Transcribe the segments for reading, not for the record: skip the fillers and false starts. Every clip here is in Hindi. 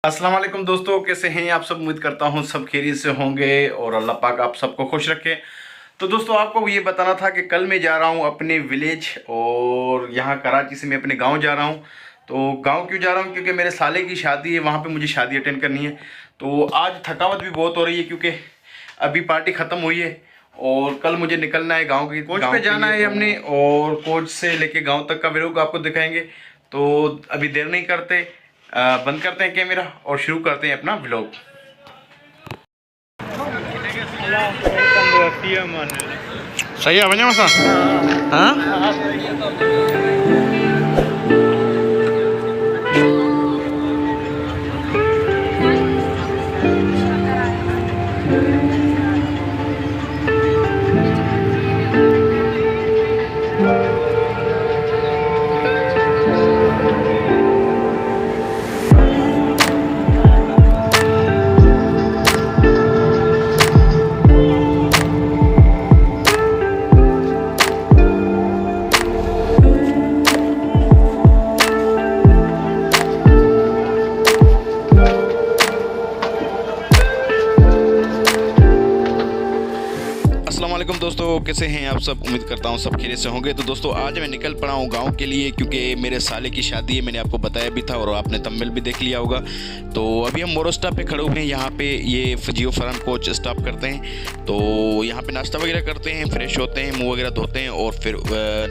अस्सलाम वालेकुम दोस्तों, कैसे हैं आप सब। उम्मीद करता हूं सब खैरियत से होंगे और अल्लाह पाक आप सबको खुश रखे। तो दोस्तों आपको ये बताना था कि कल मैं जा रहा हूं अपने विलेज और यहाँ कराची से मैं अपने गांव जा रहा हूं। तो गांव क्यों जा रहा हूं? क्योंकि मेरे साले की शादी है, वहाँ पे मुझे शादी अटेंड करनी है। तो आज थकावट भी बहुत हो रही है क्योंकि अभी पार्टी ख़त्म हुई है और कल मुझे निकलना है गाँव की कोच पे जाना है हमने, और कोच से लेके गाँव तक का व्लॉग आपको दिखाएंगे। तो अभी देर नहीं करते, बंद करते हैं कैमरा और शुरू करते हैं अपना व्लॉग। सही है बने मसा? हाँ अस्सलामुअलैकुम दोस्तों, कैसे हैं आप सब। उम्मीद करता हूं सब खैरियत से होंगे। तो दोस्तों आज मैं निकल पड़ा हूं गांव के लिए क्योंकि मेरे साले की शादी है। मैंने आपको बताया भी था और आपने थंबनेल भी देख लिया होगा। तो अभी हम मोरो स्टॉप पे खड़े हुए हैं। यहाँ पे ये जियो फरहान कोच स्टॉप करते हैं। तो यहाँ पे नाश्ता वगैरह करते हैं, फ्रेश होते हैं, मुँह वगैरह धोते हैं और फिर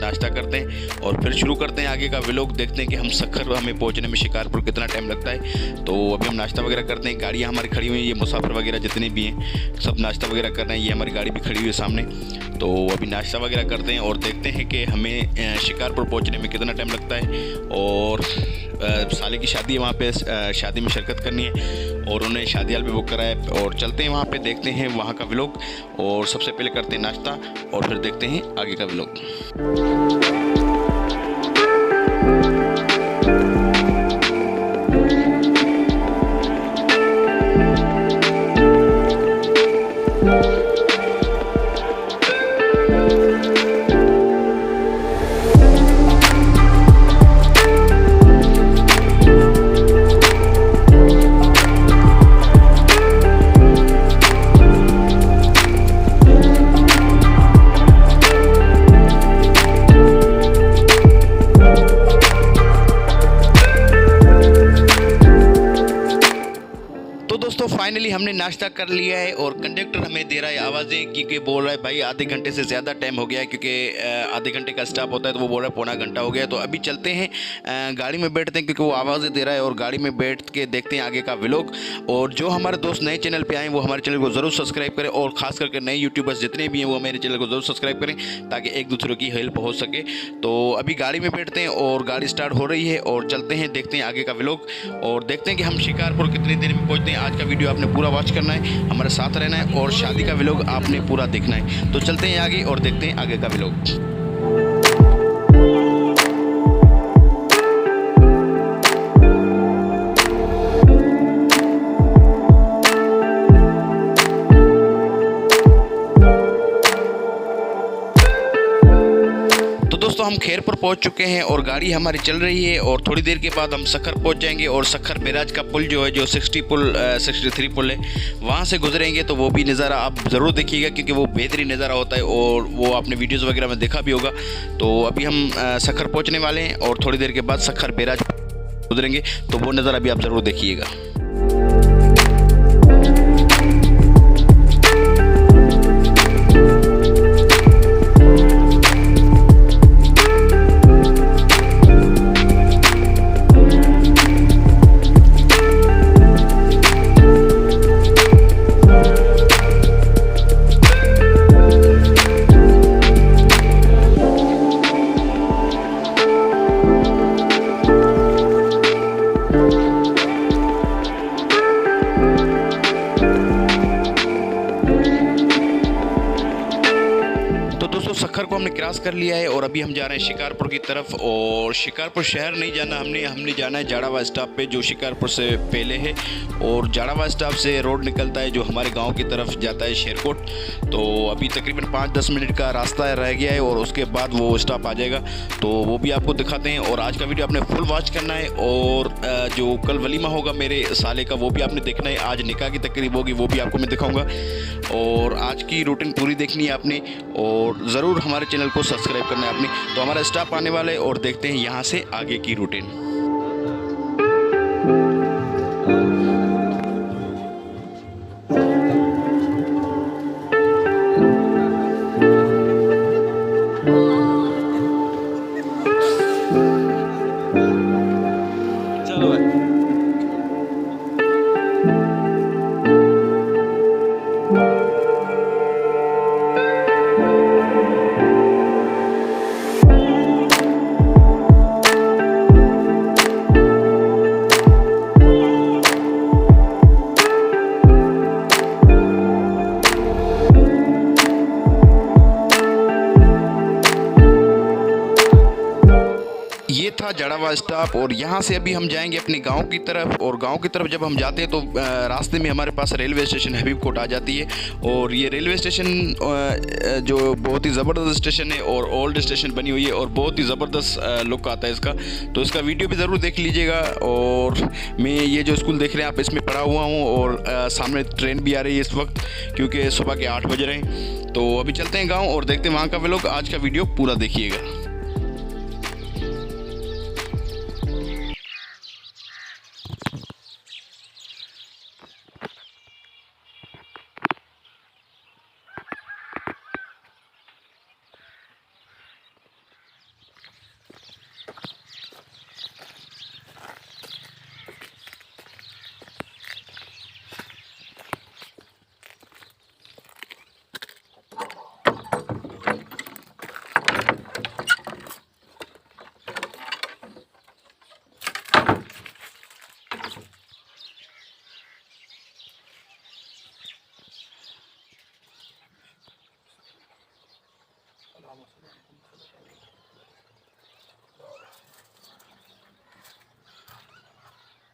नाश्ता करते हैं और फिर शुरू करते हैं आगे का व्लॉग। देखते हैं कि हम सखर हमें पहुँचने में शिकारपुर कितना टाइम लगता है। तो अभी हम नाश्ता वगैरह करते हैं। गाड़ियाँ हमारी खड़ी हुई हैं, ये मुसाफिर वगैरह जितने भी हैं सब नाश्ता वगैरह कर रहे हैं। ये हमारी गाड़ी भी खड़ी हुई है सामने। तो अभी नाश्ता वगैरह करते हैं और देखते हैं कि हमें शिकारपुर पहुंचने में कितना टाइम लगता है। और साले की शादी है, वहाँ पे शादी में शिरकत करनी है और उन्हें शादी हाल भी बुक करा है। और चलते हैं वहाँ पे, देखते हैं वहाँ का व्लॉग। और सबसे पहले करते हैं नाश्ता और फिर देखते हैं आगे का व्लॉग। दोस्तों फाइनली हमने नाश्ता कर लिया है और कंडक्टर हमें दे रहा है आवाज़ें क्योंकि बोल रहा है भाई आधे घंटे से ज़्यादा टाइम हो गया है, क्योंकि आधे घंटे का स्टॉप होता है। तो वो बोल रहा है पौना घंटा हो गया। तो अभी चलते हैं गाड़ी में बैठते हैं क्योंकि वो आवाज़ें दे रहा है और गाड़ी में बैठ के देखते हैं आगे का व्लॉग। और जो हमारे दोस्त नए चैनल पर आए वो हमारे चैनल को ज़रूर सब्सक्राइब करें और ख़ास करके नए यूट्यूबर्स जितने भी हैं वो मेरे चैनल को ज़रूर सब्सक्राइब करें ताकि एक दूसरे की हेल्प हो सके। तो अभी गाड़ी में बैठते हैं और गाड़ी स्टार्ट हो रही है और चलते हैं, देखते हैं आगे का व्लॉग और देखते हैं कि हम शिकारपुर कितनी देर में पहुँचते हैं। आज का वीडियो आपने पूरा वॉच करना है, हमारे साथ रहना है और शादी का व्लॉग आपने पूरा देखना है। तो चलते हैं आगे और देखते हैं आगे का व्लॉग। दोस्तों हम खैरपुर पहुंच चुके हैं और गाड़ी हमारी चल रही है और थोड़ी देर के बाद हम सखर पहुंच जाएंगे। और सखर बैराज का पुल जो है, जो 63 पुल है, वहां से गुजरेंगे। तो वो भी नज़ारा आप ज़रूर देखिएगा क्योंकि वो बेहतरीन नज़ारा होता है और वो आपने वीडियोज़ वगैरह में देखा भी होगा। तो अभी हम सखर पहुँचने वाले हैं और थोड़ी देर के बाद सखर बैराज गुजरेंगे। तो वो नज़ारा भी आप ज़रूर देखिएगा। खखर को हमने क्रॉस कर लिया है और अभी हम जा रहे हैं शिकारपुर की तरफ। और शिकारपुर शहर नहीं जाना हमने जाना है जाड़ावा स्टॉप पे, जो शिकारपुर से पहले है। और जाड़ावा स्टॉप से रोड निकलता है जो हमारे गांव की तरफ जाता है शेरकोट। तो अभी तकरीबन 5-10 मिनट का रास्ता रह गया है और उसके बाद वो स्टॉप आ जाएगा, तो वो भी आपको दिखाते हैं। और आज का वीडियो आपने फुल वॉच करना है। और जो कल वलीमा होगा मेरे साले का, वो भी आपने देखना है। आज निकाह की तकरीब होगी, वो भी आपको मैं दिखाऊंगा। और आज की रूटीन पूरी देखनी है आपने, और ज़रूर हमारे चैनल को सब्सक्राइब करना है आपने। तो हमारा स्टॉप आने वाला है और देखते हैं यहाँ से आगे की रूटीन। ये था जाड़ावा स्टॉप और यहाँ से अभी हम जाएंगे अपने गांव की तरफ। और गांव की तरफ जब हम जाते हैं तो रास्ते में हमारे पास रेलवे स्टेशन हबीब कोट आ जाती है। और ये रेलवे स्टेशन जो बहुत ही ज़बरदस्त स्टेशन है और ओल्ड स्टेशन बनी हुई है और बहुत ही ज़बरदस्त लुक आता है इसका, तो इसका वीडियो भी ज़रूर देख लीजिएगा। और मैं ये जो स्कूल देख रहे हैं आप, इसमें पढ़ा हुआ हूँ। और सामने ट्रेन भी आ रही है इस वक्त, क्योंकि सुबह के 8 बज रहे हैं। तो अभी चलते हैं गाँव और देखते हैं वहाँ का व्लॉग। आज का वीडियो पूरा देखिएगा।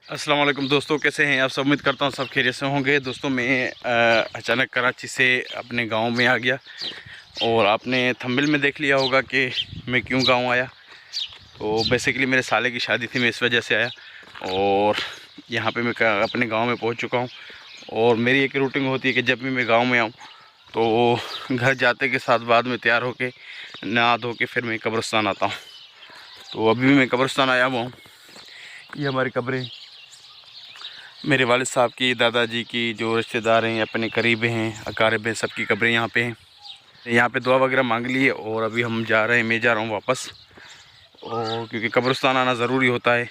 अस्सलाम वालेकुम दोस्तों, कैसे हैं आप सब? उम्मीद करता हूँ सब खैरियत से होंगे। दोस्तों मैं अचानक कराची से अपने गांव में आ गया और आपने थंबनेल में देख लिया होगा कि मैं क्यों गांव आया। तो बेसिकली मेरे साले की शादी थी, मैं इस वजह से आया। और यहाँ पे मैं अपने गांव में पहुँच चुका हूँ। और मेरी एक रूटीन होती है कि जब भी मैं गाँव में आऊँ तो घर जाते के साथ बाद में तैयार होके नहा धो के फिर मैं कब्रिस्तान आता हूँ। तो अभी भी मैं कब्रिस्तान आया हुआ हूँ। ये हमारी कब्रें, मेरे वालिद साहब की, दादाजी की, जो रिश्तेदार हैं, अपने करीब हैं, अकारिब हैं, सबकी कब्रें यहाँ पे हैं। यहाँ पे दुआ वगैरह मांग ली है और अभी हम जा रहे हैं, मैं जा रहा हूँ वापस। और क्योंकि कब्रिस्तान आना ज़रूरी होता है,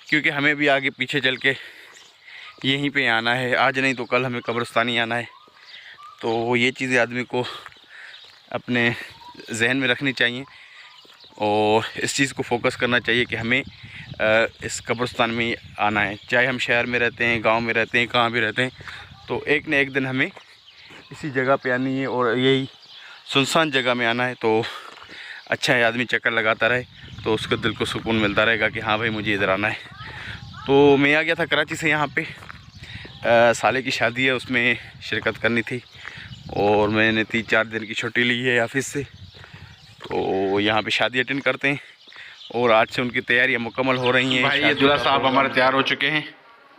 क्योंकि हमें भी आगे पीछे चल के यहीं पे आना है। आज नहीं तो कल हमें कब्रिस्तान ही आना है। तो ये चीज़ें आदमी को अपने जहन में रखनी चाहिए और इस चीज़ को फोकस करना चाहिए कि हमें इस कब्रिस्तान में आना है। चाहे हम शहर में रहते हैं, गांव में रहते हैं, कहाँ भी रहते हैं, तो एक न एक दिन हमें इसी जगह पे आनी है और यही सुनसान जगह में आना है। तो अच्छा है आदमी चक्कर लगाता रहे, तो उसको दिल को सुकून मिलता रहेगा कि हाँ भाई मुझे इधर आना है। तो मैं आ गया था कराची से यहाँ पे, साले की शादी है, उसमें शिरकत करनी थी और मैंने 3-4 दिन की छुट्टी ली है ऑफिस से। तो यहाँ पे शादी अटेंड करते हैं और आज से उनकी तैयारियां मुकम्मल हो रही हैं। भाई ये दूल्हा साहब हमारे तैयार हो चुके हैं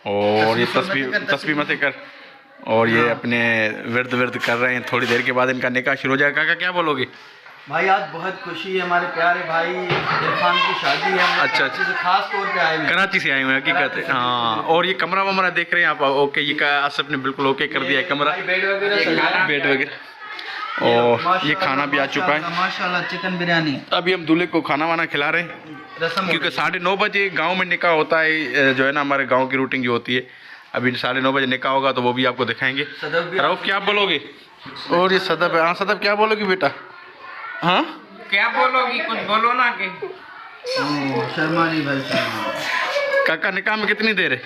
और ये तस्बीह मत कर और ये अपने विर्द कर रहे हैं। थोड़ी देर के बाद इनका निकाह शुरू हो जाएगा। काका क्या बोलोगे? भाई आज बहुत खुशी है, हमारे प्यारे भाई इरफान की शादी है। अच्छा, खास तौर पे आए हैं, कराची से आए हुए हैं हकीकत है। हाँ, और ये कमरा वमरा देख रहे हैं आप? ओके, ये आसिफ ने बिल्कुल ओके कर दिया है कमरा, बेड वगैरह। और ये खाना भी आ चुका है माशाल्लाह, चिकन बिरयानी। अभी हम दूल्हे को खाना वाना खिला रहे हैं, क्योंकि 9:30 बजे गांव में निकाह होता है, जो है ना हमारे गांव की रूटीन जो होती है। अभी 9:30 बजे निकाह होगा तो वो भी आपको दिखाएंगे। रऊफ क्या बोलोगे? और ये सदब है। हाँ सदब क्या बोलोगी बेटा? हाँ क्या बोलोगी, कुछ बोलो ना कि शर्मा नहीं भाई। काका निकाह में कितनी देर है?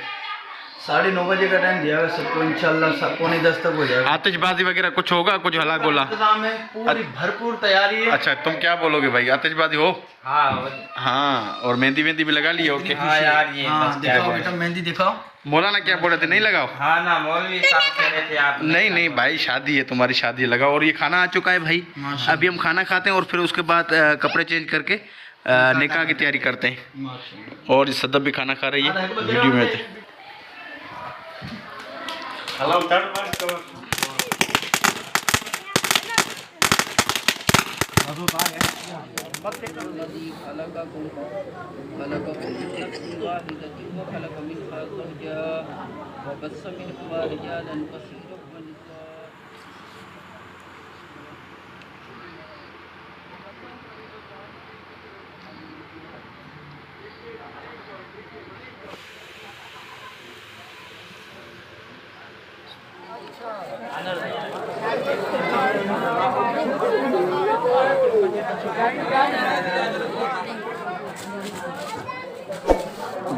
9:30 बजे का टाइम दिया हुआ है सबको, इंशाल्लाह 9:45 तक हो जाएगा। आतिशबाजी वगैरह कुछ होगा, कुछ हला गोला? इंतजाम है, पूरी भरपूर तैयारी है। अच्छा, तुम क्या बोलोगे भाई, आतिशबाजी हो? हाँ, और मेहंदी वेहंदी भी लगा ली? ओके। हाँ यार, ये दिखाओ बेटा, मेहंदी दिखाओ। मौलाना क्या बोल रहे थे, नहीं लगाओ? हाँ ना, मौलवी साहब कह रहे थे आप नहीं नहीं भाई, शादी है, तुम्हारी शादी है, लगाओ। और ये खाना आ चुका है भाई, अभी हम खाना खाते हैं और फिर उसके बाद कपड़े चेंज करके निकाह की तैयारी करते हैं। और सदब भी खाना खा रही है वीडियो में।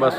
बस